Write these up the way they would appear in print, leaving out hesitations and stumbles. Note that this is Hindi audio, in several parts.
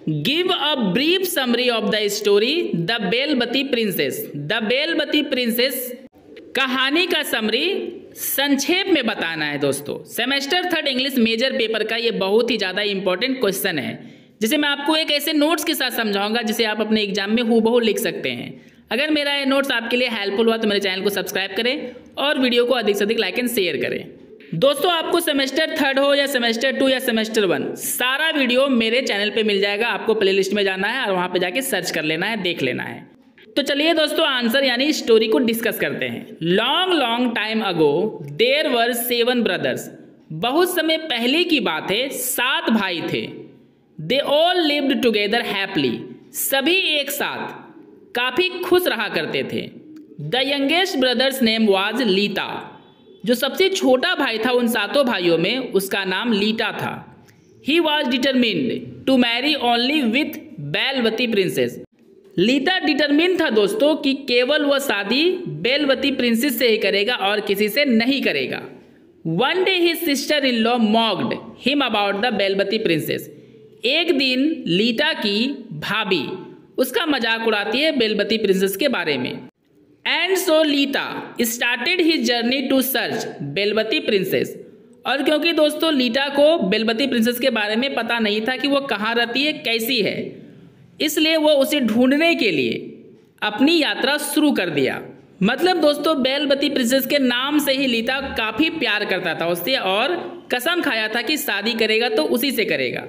Give a brief summary of the story the Belbati princess. The Belbati princess कहानी का समरी संक्षेप में बताना है दोस्तों। सेमेस्टर 3 इंग्लिश मेजर पेपर का ये बहुत ही ज़्यादा इंपॉर्टेंट क्वेश्चन है, जिसे मैं आपको एक ऐसे नोट्स के साथ समझाऊंगा जिसे आप अपने एग्जाम में हूबहू लिख सकते हैं। अगर मेरा ये नोट्स आपके लिए हेल्पफुल हुआ तो मेरे चैनल को सब्सक्राइब करें और वीडियो को अधिक से अधिक लाइक एंड शेयर करें। दोस्तों, आपको सेमेस्टर 3 हो या सेमेस्टर 2 या सेमेस्टर 1, सारा वीडियो मेरे चैनल पे मिल जाएगा। आपको प्लेलिस्ट में जाना है और वहाँ पे जाके सर्च कर लेना है, देख लेना है। तो चलिए दोस्तों, आंसर यानी स्टोरी को डिस्कस करते हैं। Long time ago there were 7 brothers. बहुत समय पहले की बात है, 7 भाई थे। They all lived together happily. सभी एक साथ काफ़ी खुश रहा करते थे। The youngest brother's name was Lita. जो सबसे छोटा भाई था उन 7 भाइयों में, उसका नाम लीटा था। He was determined to marry only with बेलवती प्रिंसेस। लीटा डिटरमिन था दोस्तों कि केवल वह शादी बेलवती प्रिंसेस से ही करेगा और किसी से नहीं करेगा। One day his sister in law mocked him about the Belwati princess. एक दिन लीटा की भाभी उसका मजाक उड़ाती है बेलवती प्रिंसेस के बारे में। And so Lita started his journey to search Belwati princess. और क्योंकि दोस्तों लीटा को बेलवती प्रिंसेस के बारे में पता नहीं था कि वो कहाँ रहती है, कैसी है, इसलिए वो उसे ढूंढने के लिए अपनी यात्रा शुरू कर दिया। मतलब दोस्तों, बेलवती प्रिंसेस के नाम से ही लीटा काफ़ी प्यार करता था उससे और कसम खाया था कि शादी करेगा तो उसी से करेगा।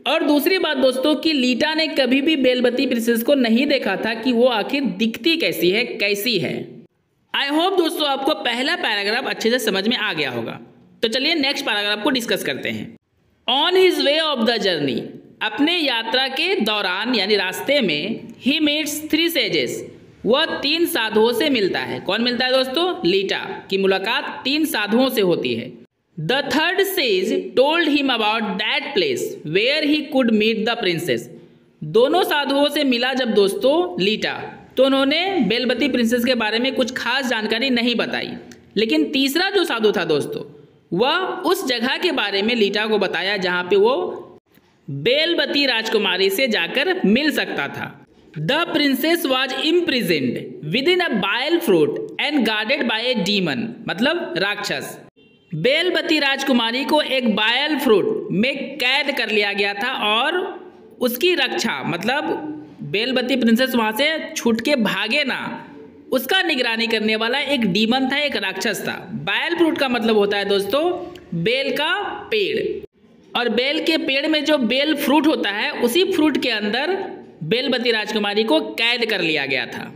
और दूसरी बात दोस्तों कि लीटा ने कभी भी बेलवती प्रिंसेस को नहीं देखा था कि वो आखिर दिखती कैसी है, कैसी है। आई होप दोस्तों आपको पहला पैराग्राफ अच्छे से समझ में आ गया होगा। तो चलिए नेक्स्ट पैराग्राफ को डिस्कस करते हैं। On his way of the journey. अपने यात्रा के दौरान यानी रास्ते में ही मीट्स 3 सेजेस। वह 3 साधुओं से मिलता है। कौन मिलता है दोस्तों? लीटा की मुलाकात 3 साधुओं से होती है। The third sage told him about that place where he could meet the princess. दोनों साधुओं से मिला जब दोस्तों लीटा, तो उन्होंने बेलवती प्रिंसेस के बारे में कुछ खास जानकारी नहीं बताई। लेकिन तीसरा जो साधु था दोस्तों, वह उस जगह के बारे में लीटा को बताया जहाँ पे वो बेलवती राजकुमारी से जाकर मिल सकता था। The princess was imprisoned within a bile fruit and guarded by a demon, मतलब राक्षस। बेलवती राजकुमारी को एक बायल फ्रूट में कैद कर लिया गया था और उसकी रक्षा, मतलब बेलवती प्रिंसेस वहाँ से छूट के भागे ना, उसका निगरानी करने वाला एक डीमन था, एक राक्षस था। बायल फ्रूट का मतलब होता है दोस्तों बेल का पेड़, और बेल के पेड़ में जो बेल फ्रूट होता है उसी फ्रूट के अंदर बेलवती राजकुमारी को कैद कर लिया गया था।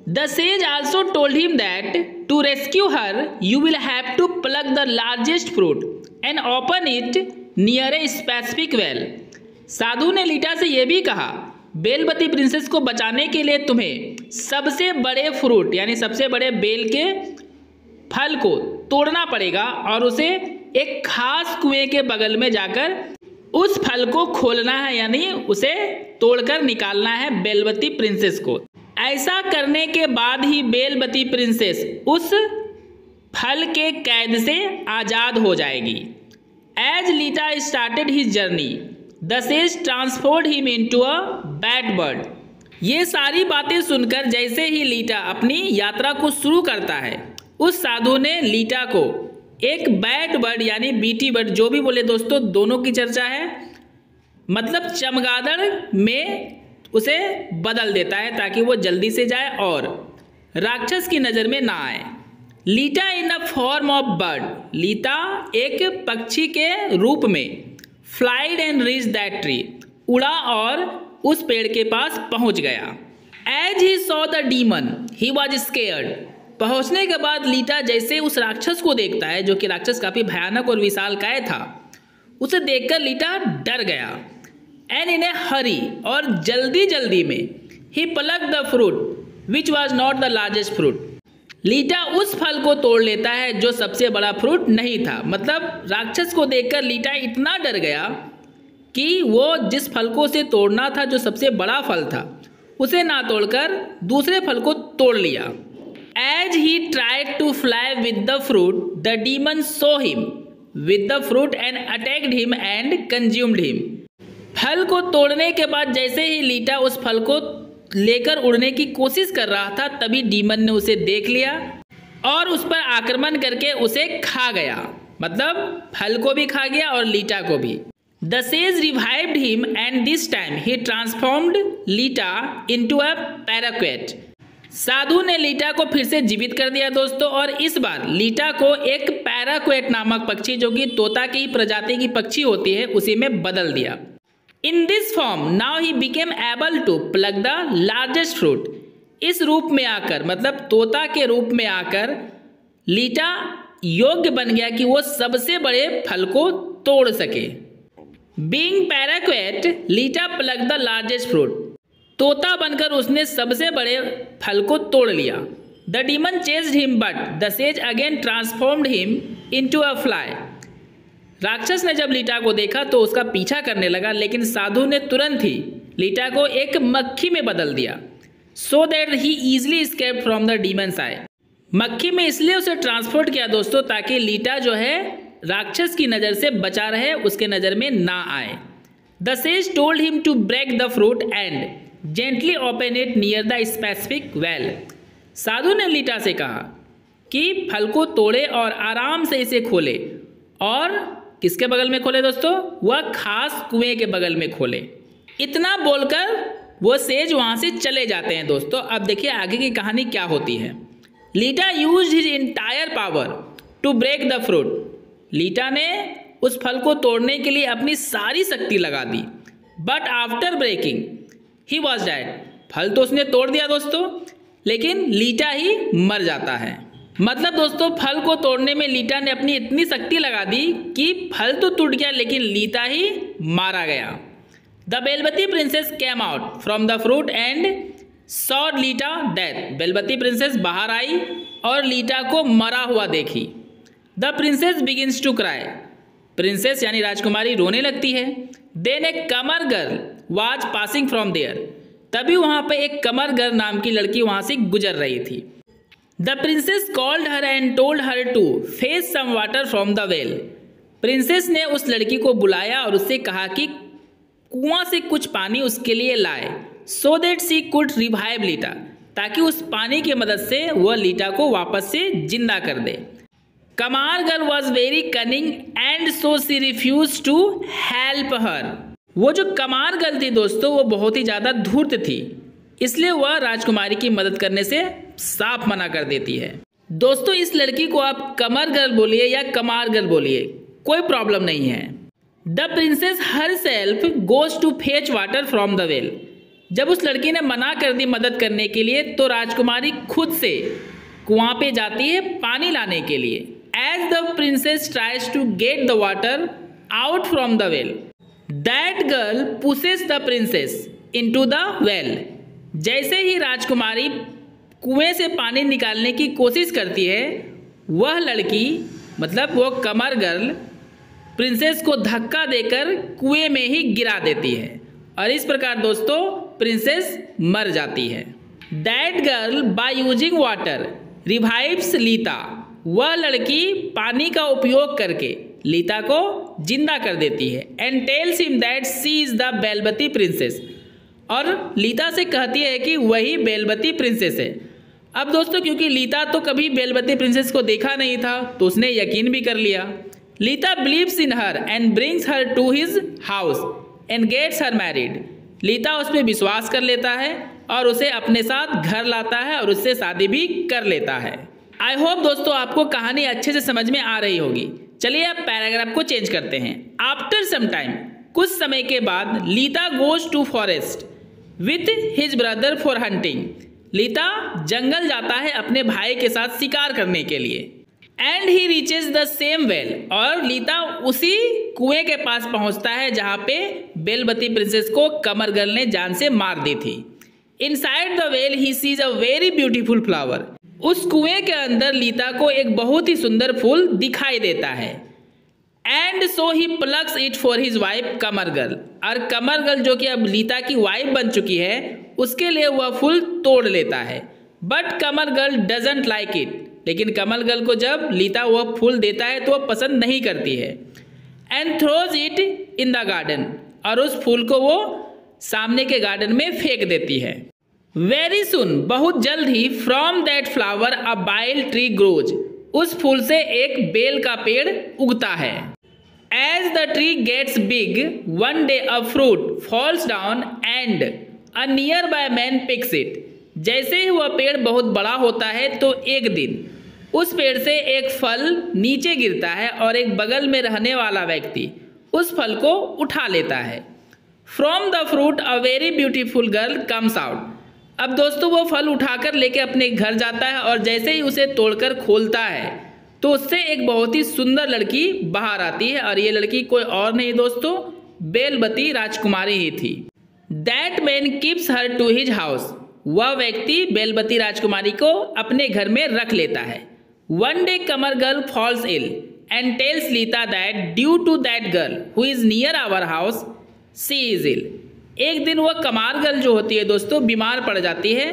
The sage also told him that to rescue her, you will have to pluck the largest fruit and open it near a specific well. साधु ने लीटा से यह भी कहा, बेलवती प्रिंसेस को बचाने के लिए तुम्हें सबसे बड़े फ्रूट यानी सबसे बड़े बेल के फल को तोड़ना पड़ेगा और उसे एक खास कुएं के बगल में जाकर उस फल को खोलना है, यानी उसे तोड़कर निकालना है बेलवती प्रिंसेस को। ऐसा करने के बाद ही बेलवती प्रिंसेस उस फल के कैद से आज़ाद हो जाएगी। As Lita started his journey the sage transformed him into a bat bird. ये सारी बातें सुनकर जैसे ही लीटा अपनी यात्रा को शुरू करता है, उस साधु ने लीटा को एक बैट बर्ड यानी बीटी बर्ड, जो भी बोले दोस्तों, दोनों की चर्चा है, मतलब चमगादड़ में उसे बदल देता है ताकि वो जल्दी से जाए और राक्षस की नज़र में ना आए। Lita in the form of bird. Lita एक पक्षी के रूप में flied and reach that tree, उड़ा और उस पेड़ के पास पहुंच गया। As he saw the demon he was scared. पहुंचने के बाद लीटा जैसे उस राक्षस को देखता है, जो कि राक्षस काफ़ी भयानक और विशालकाय था, उसे देखकर लीटा डर गया। एंड इन ए हरी, और जल्दी जल्दी में, he pluck the fruit which was not the largest fruit. Lita उस फल को तोड़ लेता है जो सबसे बड़ा फ्रूट नहीं था। मतलब राक्षस को देखकर लीटा इतना डर गया कि वो जिस फल को उसे तोड़ना था, जो सबसे बड़ा फल था, उसे ना तोड़कर दूसरे फल को तोड़ लिया। As he tried to fly with the fruit the demon saw him with the fruit and attacked him and consumed him. फल को तोड़ने के बाद जैसे ही लीटा उस फल को लेकर उड़ने की कोशिश कर रहा था, तभी डीमन ने उसे देख लिया और उस पर आक्रमण करके उसे खा गया। मतलब फल को भी खा गया और लीटा को भी। The sage revived him and this time he transformed Lita into a parakeet. साधु ने लीटा को फिर से जीवित कर दिया दोस्तों, और इस बार लीटा को एक पैराक्वेट नामक पक्षी, जो कि तोता की प्रजाति की पक्षी होती है, उसी में बदल दिया। In this form now he became able to pluck the largest fruit. इस रूप में आकर, मतलब तोता के रूप में आकर, लीटा योग्य बन गया कि वो सबसे बड़े फल को तोड़ सके। Being parakeet लीटा plug the largest fruit. तोता बनकर उसने सबसे बड़े फल को तोड़ लिया। The demon chased him but the sage again transformed him into a fly. राक्षस ने जब लीटा को देखा तो उसका पीछा करने लगा, लेकिन साधु ने तुरंत ही लीटा को एक मक्खी में बदल दिया, so that he easily escaped from the demon's eye. मक्खी में इसलिए उसे ट्रांसपोर्ट किया दोस्तों, ताकि लीटा जो है राक्षस की नज़र से बचा रहे, उसके नज़र में ना आए। The sage told him to break the fruit and gently open it near the specific well. साधु ने लीटा से कहा कि फल को तोड़े और आराम से इसे खोले, और किसके बगल में खोले दोस्तों? वह खास कुएं के बगल में खोले। इतना बोलकर वो सेज वहां से चले जाते हैं दोस्तों। अब देखिए आगे की कहानी क्या होती है। Lita used his entire power to break the fruit. Lita ने उस फल को तोड़ने के लिए अपनी सारी शक्ति लगा दी, but after breaking he was dead. फल तो उसने तोड़ दिया दोस्तों, लेकिन लीटा ही मर जाता है। मतलब दोस्तों फल को तोड़ने में लीटा ने अपनी इतनी शक्ति लगा दी कि फल तो टूट गया, लेकिन लीटा ही मारा गया। The Belbati princess came out from the fruit and saw Lita death. Belbati princess बाहर आई और लीटा को मरा हुआ देखी। The princess begins to cry. Princess यानी राजकुमारी रोने लगती है। Then a Kamar girl was passing from there. तभी वहां पे एक कमर गर्ल नाम की लड़की वहां से गुजर रही थी। The princess called her and told her to fetch some water from the well. Princess ने उस लड़की को बुलाया और उससे कहा कि कुआं से कुछ पानी उसके लिए लाए, so that she could revive लीटा, ताकि उस पानी की मदद से वह लीटा को वापस से जिंदा कर दे। Kamar girl was very cunning and so she refuse to help her. वो जो कमार गर्ल थी दोस्तों, वो बहुत ही ज़्यादा धूर्त थी, इसलिए वह राजकुमारी की मदद करने से साफ मना कर देती है। दोस्तों इस लड़की को आप कमर गर्ल बोलिए या कमार गर्ल बोलिए, कोई प्रॉब्लम नहीं है। The princess herself goes to fetch water from the well. जब उस लड़की ने मना कर दी मदद करने के लिए, तो राजकुमारी खुद से कुआं पे जाती है पानी लाने के लिए। As the princess tries to get the water out from the well, that girl pushes the princess into the well. जैसे ही राजकुमारी कुएं से पानी निकालने की कोशिश करती है, वह लड़की मतलब वो कमर गर्ल प्रिंसेस को धक्का देकर कुएं में ही गिरा देती है, और इस प्रकार दोस्तों प्रिंसेस मर जाती है। That girl by using water revives Lita. वह लड़की पानी का उपयोग करके लीता को जिंदा कर देती है। And tells him that she is the Belbati princess. और लीता से कहती है कि वही बेलबती प्रिंसेस है। अब दोस्तों क्योंकि लीता तो कभी बेलबती प्रिंसेस को देखा नहीं था, तो उसने यकीन भी कर लिया। Lita believes in her and brings her to his house and gets her married. Lita उस पर विश्वास कर लेता है और उसे अपने साथ घर लाता है और उससे शादी भी कर लेता है। आई होप दोस्तों आपको कहानी अच्छे से समझ में आ रही होगी। चलिए अब पैराग्राफ को चेंज करते हैं। आफ्टर सम टाइम, कुछ समय के बाद, Lita goes to forest with his brother for hunting. Lita जंगल जाता है अपने भाई के साथ शिकार करने के लिए। And he reaches the same well. और लीता उसी कुएं के पास पहुंचता है जहां पे बेलबती प्रिंसेस को कमर गर्ल ने जान से मार दी थी। Inside the well he sees a very beautiful flower. उस कुएं के अंदर लीता को एक बहुत ही सुंदर फूल दिखाई देता है। And so he plugs it for his wife Qamar girl. और कमर गर्ल जो कि अब लीता की वाइफ बन चुकी है, उसके लिए वह फूल तोड़ लेता है। But Qamar girl doesn't like it. लेकिन कमर गर्ल को जब लीता वह फूल देता है तो वह पसंद नहीं करती है। And throws it in the garden. और उस फूल को वो सामने के गार्डन में फेंक देती है। वेरी सुन, बहुत जल्द ही, from that flower a bael tree grows, उस फूल से एक बेल का पेड़ उगता है। As the tree gets big, one day a fruit falls down and a nearby man picks it, जैसे ही वह पेड़ बहुत बड़ा होता है तो एक दिन उस पेड़ से एक फल नीचे गिरता है और एक बगल में रहने वाला व्यक्ति उस फल को उठा लेता है। From the fruit a very beautiful girl comes out, अब दोस्तों वो फल उठाकर लेके अपने घर जाता है और जैसे ही उसे तोड़कर खोलता है तो उससे एक बहुत ही सुंदर लड़की बाहर आती है, और ये लड़की कोई और नहीं दोस्तों, बेलबती राजकुमारी ही थी। That man keeps her to his house, वह व्यक्ति बेलबती राजकुमारी को अपने घर में रख लेता है। One day Kamar girl falls ill and tells Lita that due to that girl who is near our house she is ill, एक दिन वह कमार गर्ल जो होती है दोस्तों बीमार पड़ जाती है,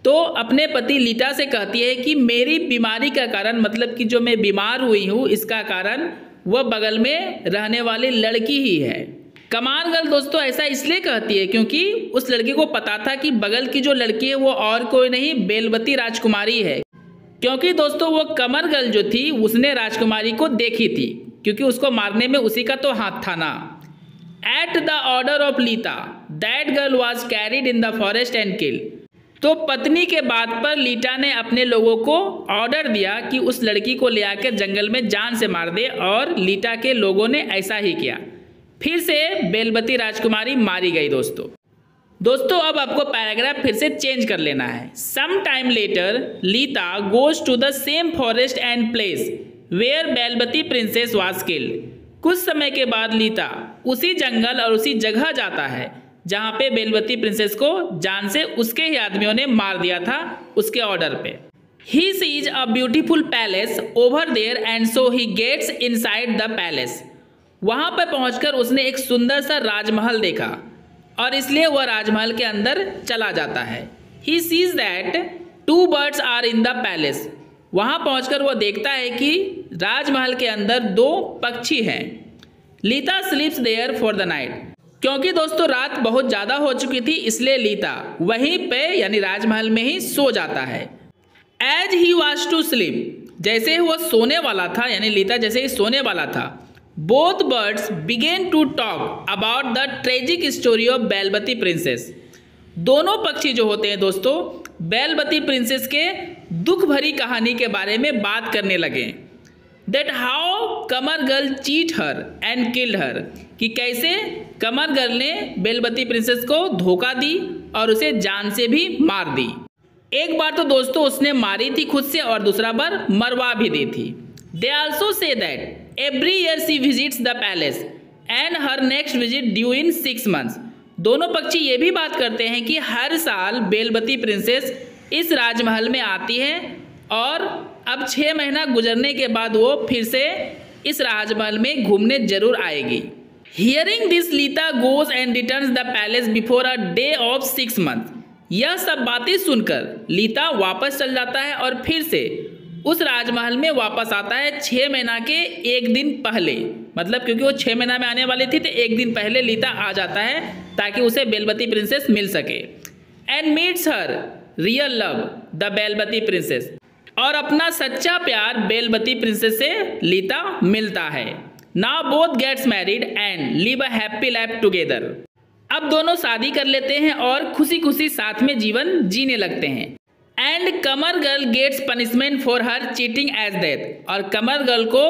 तो अपने पति लीटा से कहती है कि मेरी बीमारी का कारण, मतलब कि जो मैं बीमार हुई हूँ इसका कारण वह बगल में रहने वाली लड़की ही है। कमार गर्ल दोस्तों ऐसा इसलिए कहती है क्योंकि उस लड़की को पता था कि बगल की जो लड़की है वो और कोई नहीं बेलबती राजकुमारी है, क्योंकि दोस्तों वो कमर गर्ल जो थी उसने राजकुमारी को देखी थी, क्योंकि उसको मारने में उसी का तो हाथ था ना। At the order of Lita that girl was carried in the forest and killed, तो पत्नी के बात पर लीटा ने अपने लोगों को ऑर्डर दिया कि उस लड़की को ले आकर जंगल में जान से मार दे, और लीटा के लोगों ने ऐसा ही किया। फिर से बेलबती राजकुमारी मारी गई दोस्तों अब आपको पैराग्राफ फिर से चेंज कर लेना है। Some time later Lita goes to the same forest and place where Belbati princess was killed, कुछ समय के बाद लीता उसी जंगल और उसी जगह जाता है जहाँ पे बेलबती प्रिंसेस को जान से उसके ही आदमियों ने मार दिया था उसके ऑर्डर पे। He sees a beautiful palace over there and so he gets inside the palace, वहाँ पर पहुँचकर उसने एक सुंदर सा राजमहल देखा और इसलिए वह राजमहल के अंदर चला जाता है। He sees that two birds are in the palace, वहाँ पहुँचकर वह देखता है कि राजमहल के अंदर दो पक्षी हैं। Lita sleeps there for the night, क्योंकि दोस्तों रात बहुत ज़्यादा हो चुकी थी इसलिए लीता वहीं पे यानी राजमहल में ही सो जाता है। As he was to sleep, जैसे ही वो सोने वाला था यानी लीता जैसे ही सोने वाला था, both birds began to talk about the tragic story of Belbati princess, दोनों पक्षी जो होते हैं दोस्तों बेलबती प्रिंसेस के दुख भरी कहानी के बारे में बात करने लगे। That how Qamar girl cheat her and killed her, कि कैसे कमर गर्ल ने बेलबती प्रिंसेस को धोखा दी और उसे जान से भी मार दी। एक बार तो दोस्तों उसने मारी थी खुद से और दूसरा बार मरवा भी दी थी। They also say that every year she visits the palace and her next visit due in 6 months, दोनों पक्षी ये भी बात करते हैं कि हर साल बेलबती प्रिंसेस इस राजमहल में आती है और अब 6 महीना गुजरने के बाद वो फिर से इस राजमहल में घूमने जरूर आएगी। Hearing this Lita goes and returns the palace before a day of 6 months, यह सब बातें सुनकर लीता वापस चल जाता है और फिर से उस राजमहल में वापस आता है 6 महीना के एक दिन पहले, मतलब क्योंकि वो 6 महीना में आने वाली थी तो एक दिन पहले लीता आ जाता है ताकि उसे बेलबती प्रिंसेस मिल सके। And meets her real love the Belbati princess, और अपना सच्चा प्यार बेलबती प्रिंसेस से लीता मिलता है। Now both gets married and live a happy life together, अब दोनों शादी कर लेते हैं और खुशी खुशी साथ में जीवन जीने लगते हैं। And Kamar girl gets punishment for her cheating as death, और कमर गर्ल को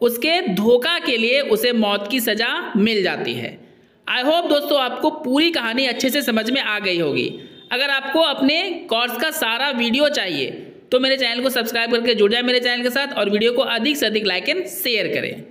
उसके धोखा के लिए उसे मौत की सजा मिल जाती है। आई होप दोस्तों आपको पूरी कहानी अच्छे से समझ में आ गई होगी। अगर आपको अपने कोर्स का सारा वीडियो चाहिए तो मेरे चैनल को सब्सक्राइब करके जुड़ जाए मेरे चैनल के साथ और वीडियो को अधिक से अधिक लाइक एंड शेयर करें।